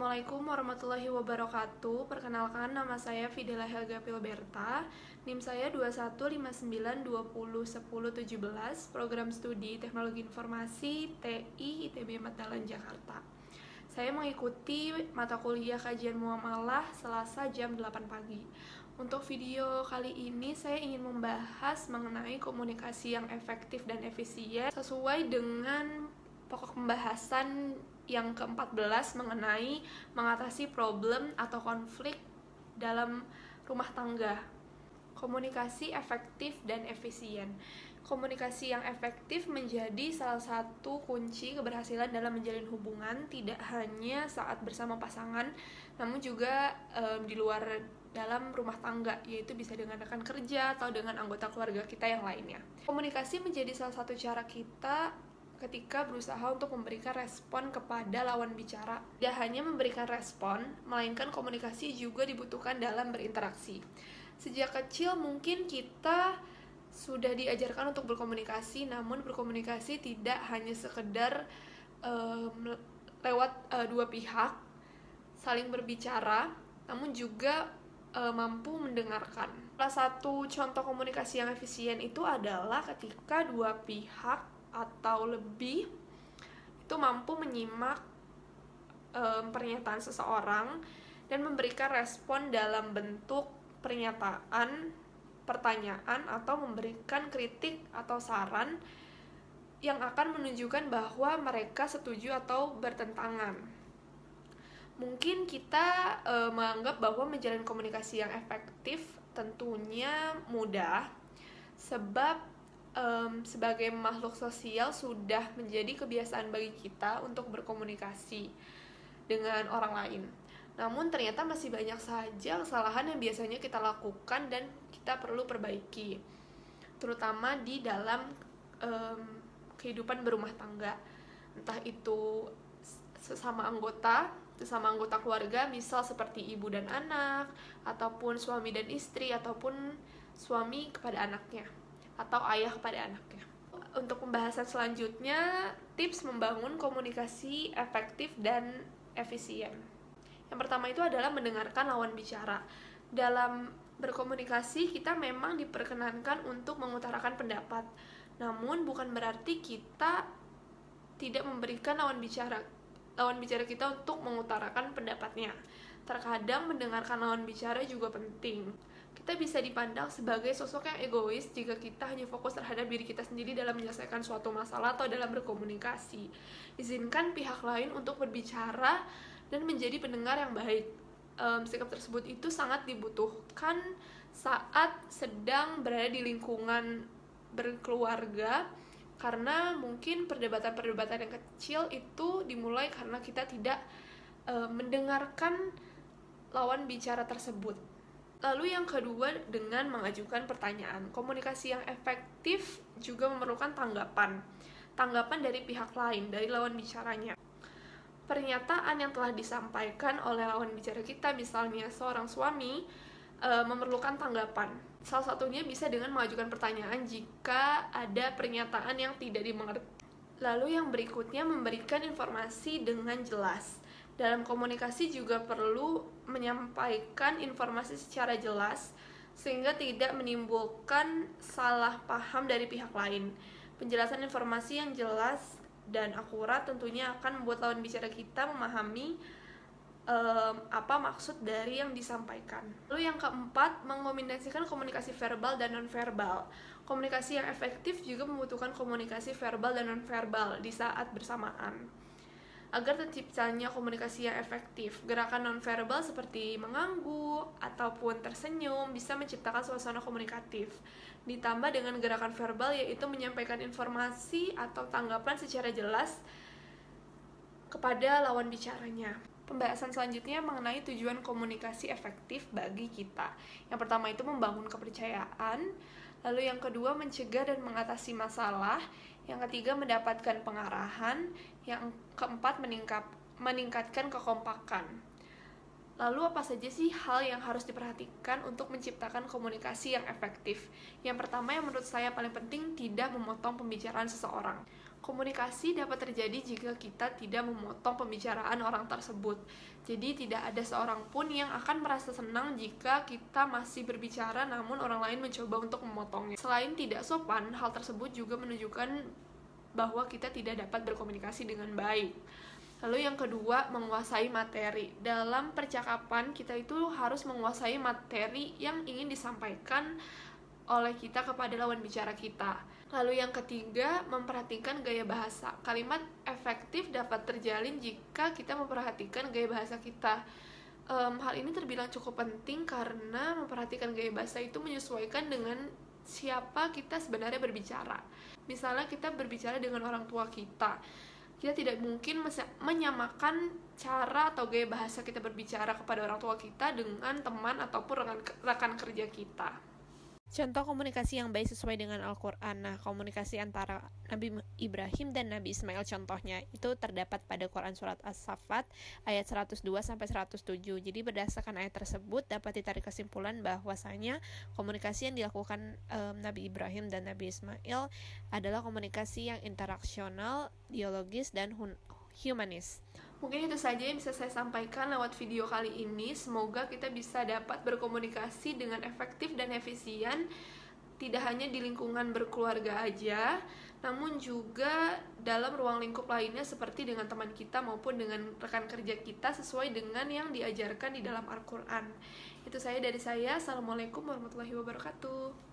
Assalamualaikum warahmatullahi wabarakatuh. Perkenalkan, nama saya Fidela Helga Pilberta. NIM saya 2159201017, Program Studi Teknologi Informasi TI ITB Matalan Jakarta. Saya mengikuti mata kuliah kajian muamalah Selasa jam 8 pagi. Untuk video kali ini saya ingin membahas mengenai komunikasi yang efektif dan efisien sesuai dengan pokok pembahasan yang ke-14 mengenai mengatasi problem atau konflik dalam rumah tangga. Komunikasi efektif dan efisien. Komunikasi yang efektif menjadi salah satu kunci keberhasilan dalam menjalin hubungan, tidak hanya saat bersama pasangan, namun juga di luar dalam rumah tangga, yaitu bisa dengan rekan kerja atau dengan anggota keluarga kita yang lainnya. Komunikasi menjadi salah satu cara kita ketika berusaha untuk memberikan respon kepada lawan bicara. Tidak hanya memberikan respon, melainkan komunikasi juga dibutuhkan dalam berinteraksi. Sejak kecil mungkin kita sudah diajarkan untuk berkomunikasi, namun berkomunikasi tidak hanya sekedar lewat dua pihak saling berbicara, namun juga mampu mendengarkan. Salah satu contoh komunikasi yang efisien itu adalah ketika dua pihak atau lebih itu mampu menyimak pernyataan seseorang dan memberikan respon dalam bentuk pernyataan, pertanyaan, atau memberikan kritik atau saran yang akan menunjukkan bahwa mereka setuju atau bertentangan. Mungkin kita menganggap bahwa menjalin komunikasi yang efektif tentunya mudah, sebab sebagai makhluk sosial sudah menjadi kebiasaan bagi kita untuk berkomunikasi dengan orang lain. Namun ternyata masih banyak saja kesalahan yang biasanya kita lakukan dan kita perlu perbaiki, terutama di dalam kehidupan berumah tangga, entah itu sesama anggota keluarga, misal seperti ibu dan anak, ataupun suami dan istri, ataupun suami kepada anaknya, atau ayah kepada anaknya. Untuk pembahasan selanjutnya, tips membangun komunikasi efektif dan efisien. Yang pertama itu adalah mendengarkan lawan bicara. Dalam berkomunikasi, kita memang diperkenankan untuk mengutarakan pendapat. Namun bukan berarti kita tidak memberikan lawan bicara kita untuk mengutarakan pendapatnya. Terkadang mendengarkan lawan bicara juga penting. Kita bisa dipandang sebagai sosok yang egois jika kita hanya fokus terhadap diri kita sendiri dalam menyelesaikan suatu masalah atau dalam berkomunikasi. Izinkan pihak lain untuk berbicara dan menjadi pendengar yang baik. Sikap tersebut itu sangat dibutuhkan saat sedang berada di lingkungan berkeluarga, karena mungkin perdebatan-perdebatan yang kecil itu dimulai karena kita tidak mendengarkan lawan bicara tersebut. Lalu yang kedua, dengan mengajukan pertanyaan. Komunikasi yang efektif juga memerlukan tanggapan dari pihak lain, dari lawan bicaranya. Pernyataan yang telah disampaikan oleh lawan bicara kita, misalnya seorang suami, memerlukan tanggapan. Salah satunya bisa dengan mengajukan pertanyaan jika ada pernyataan yang tidak dimengerti. Lalu yang berikutnya, memberikan informasi dengan jelas. Dalam komunikasi juga perlu menyampaikan informasi secara jelas sehingga tidak menimbulkan salah paham dari pihak lain. Penjelasan informasi yang jelas dan akurat tentunya akan membuat lawan bicara kita memahami apa maksud dari yang disampaikan. Lalu yang keempat, mengombinasikan komunikasi verbal dan nonverbal. Komunikasi yang efektif juga membutuhkan komunikasi verbal dan nonverbal di saat bersamaan. Agar terciptanya komunikasi yang efektif, gerakan nonverbal seperti mengangguk ataupun tersenyum bisa menciptakan suasana komunikatif. Ditambah dengan gerakan verbal, yaitu menyampaikan informasi atau tanggapan secara jelas kepada lawan bicaranya. Pembahasan selanjutnya mengenai tujuan komunikasi efektif bagi kita. Yang pertama itu membangun kepercayaan, lalu yang kedua mencegah dan mengatasi masalah, yang ketiga mendapatkan pengarahan, yang keempat meningkatkan kekompakan. Lalu apa saja sih hal yang harus diperhatikan untuk menciptakan komunikasi yang efektif? Yang pertama yang menurut saya paling penting, tidak memotong pembicaraan seseorang. Komunikasi dapat terjadi jika kita tidak memotong pembicaraan orang tersebut. Jadi tidak ada seorang pun yang akan merasa senang jika kita masih berbicara namun orang lain mencoba untuk memotongnya. Selain tidak sopan, hal tersebut juga menunjukkan bahwa kita tidak dapat berkomunikasi dengan baik. Lalu yang kedua, menguasai materi. Dalam percakapan, kita itu harus menguasai materi yang ingin disampaikan oleh kita kepada lawan bicara kita. Lalu yang ketiga, memperhatikan gaya bahasa. Kalimat efektif dapat terjalin jika kita memperhatikan gaya bahasa kita. Hal ini terbilang cukup penting karena memperhatikan gaya bahasa itu menyesuaikan dengan siapa kita sebenarnya berbicara. Misalnya kita berbicara dengan orang tua kita tidak mungkin menyamakan cara atau gaya bahasa kita berbicara kepada orang tua kita dengan teman ataupun rekan kerja kita. Contoh komunikasi yang baik sesuai dengan Al-Quran. Nah, komunikasi antara Nabi Ibrahim dan Nabi Ismail contohnya itu terdapat pada Quran Surat As-Saffat ayat 102-107. Jadi berdasarkan ayat tersebut dapat ditarik kesimpulan bahwasanya komunikasi yang dilakukan Nabi Ibrahim dan Nabi Ismail adalah komunikasi yang interaksional, dialogis, dan humanis. Mungkin itu saja yang bisa saya sampaikan lewat video kali ini. Semoga kita bisa dapat berkomunikasi dengan efektif dan efisien, tidak hanya di lingkungan berkeluarga aja, namun juga dalam ruang lingkup lainnya seperti dengan teman kita maupun dengan rekan kerja kita sesuai dengan yang diajarkan di dalam Al-Quran. Itu saja dari saya. Assalamualaikum warahmatullahi wabarakatuh.